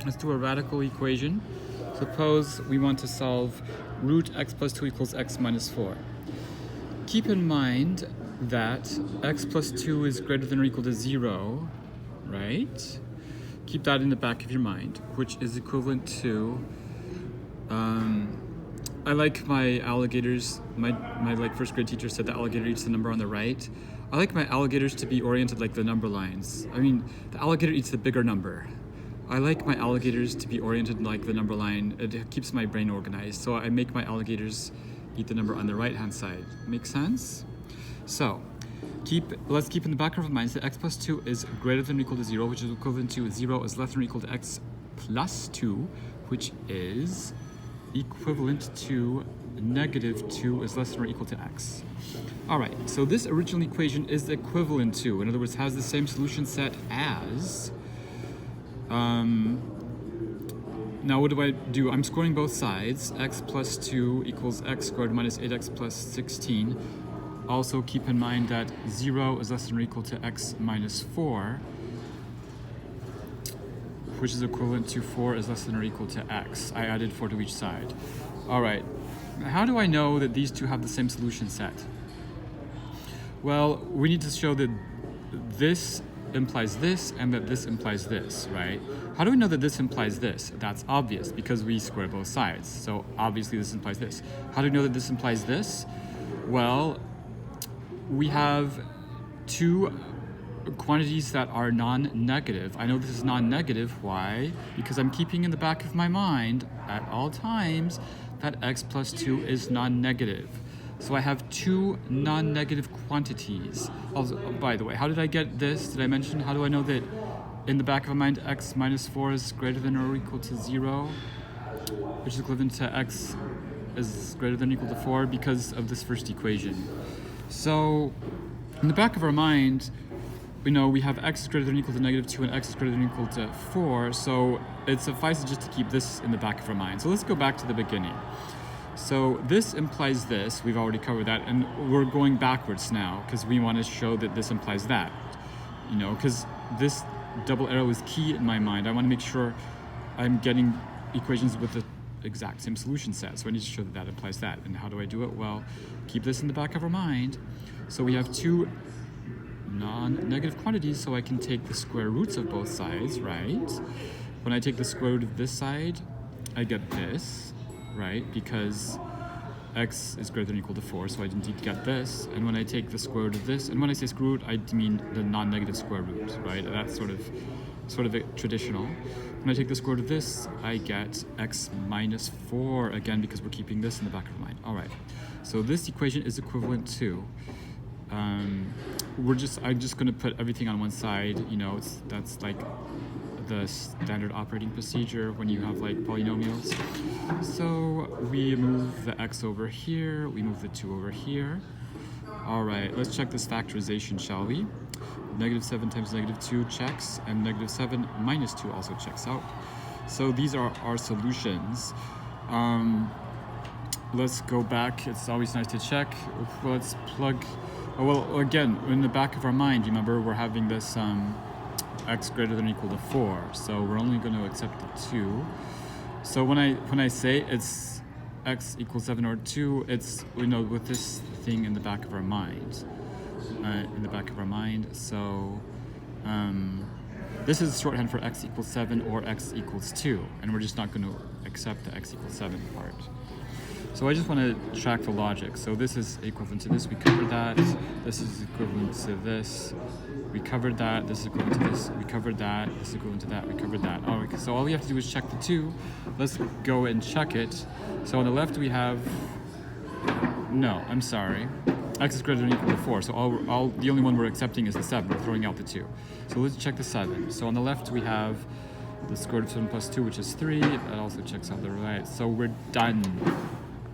Let's do a radical equation. Suppose we want to solve root x plus 2 equals x minus 4. Keep in mind that x plus 2 is greater than or equal to 0, right? Keep that in the back of your mind, which is equivalent to, I like my alligators, my like first grade teacher said the alligator eats the number on the right. I like my alligators to be oriented like the number lines. I mean, the alligator eats the bigger number. I like my alligators to be oriented like the number line. It keeps my brain organized. So I make my alligators eat the number on the right-hand side. Make sense? So let's keep in the back of our minds that x plus 2 is greater than or equal to 0, which is equivalent to 0 is less than or equal to x plus 2, which is equivalent to negative 2 is less than or equal to x. All right, so this original equation is equivalent to, in other words, has the same solution set as, now what do? I'm squaring both sides. X plus 2 equals x squared minus 8x plus 16. Also keep in mind that 0 is less than or equal to x minus 4, which is equivalent to 4 is less than or equal to x. I added 4 to each side. All right, how do I know that these two have the same solution set? Well, we need to show that this implies this and that this implies this, right? How do we know that this implies this? That's obvious because we square both sides. So obviously this implies this. How do we know that this implies this? Well, we have two quantities that are non-negative. I know this is non-negative. Why? Because I'm keeping in the back of my mind at all times that x plus 2 is non-negative. So I have two non-negative quantities. Also, by the way, how did I get this? Did I mention, how do I know that in the back of my mind x minus 4 is greater than or equal to 0, which is equivalent to x is greater than or equal to 4 because of this first equation. So in the back of our mind, we know we have x is greater than or equal to negative 2 and x is greater than or equal to 4, so it suffices just to keep this in the back of our mind. So let's go back to the beginning. So this implies this, we've already covered that, and we're going backwards now because we want to show that this implies that, you know, because this double arrow is key in my mind. I want to make sure I'm getting equations with the exact same solution set, so I need to show that that implies that. And how do I do it? Well, keep this in the back of our mind. So we have two non-negative quantities, so I can take the square roots of both sides, right? When I take the square root of this side, I get this, right? Because x is greater than or equal to 4, so I indeed get this. And when I take the square root of this, and when I say square root, I mean the non-negative square root, right? That's sort of traditional. When I take the square root of this, I get x minus 4, again, because we're keeping this in the back of our mind. All right, so this equation is equivalent to, I'm just going to put everything on one side, you know, that's like the standard operating procedure when you have like polynomials. So we move the x over here, we move the 2 over here. All right, let's check this factorization, shall we? Negative 7 times negative 2 checks, and negative 7 minus 2 also checks out. So these are our solutions. Let's go back. It's always nice to check. Let's plug, oh, well, again, in the back of our mind, remember we're having this x greater than or equal to 4, so we're only going to accept the 2. So when I say it's x equals 7 or 2, it's, you know, with this thing in the back of our mind. So this is shorthand for x equals 7 or x equals 2, and we're just not going to accept the x equals 7 part. So I just want to track the logic. So this is equivalent to this, we covered that. This is equivalent to this, we covered that. This is equivalent to this, we covered that. This is equivalent to that, we covered that. All right, so all we have to do is check the 2. Let's go and check it. So on the left we have, no, I'm sorry. X is greater than or equal to 4, so the only one we're accepting is the 7, we're throwing out the 2. So let's check the 7. So on the left we have the square root of 7 plus 2, which is 3, that also checks out the right. So we're done.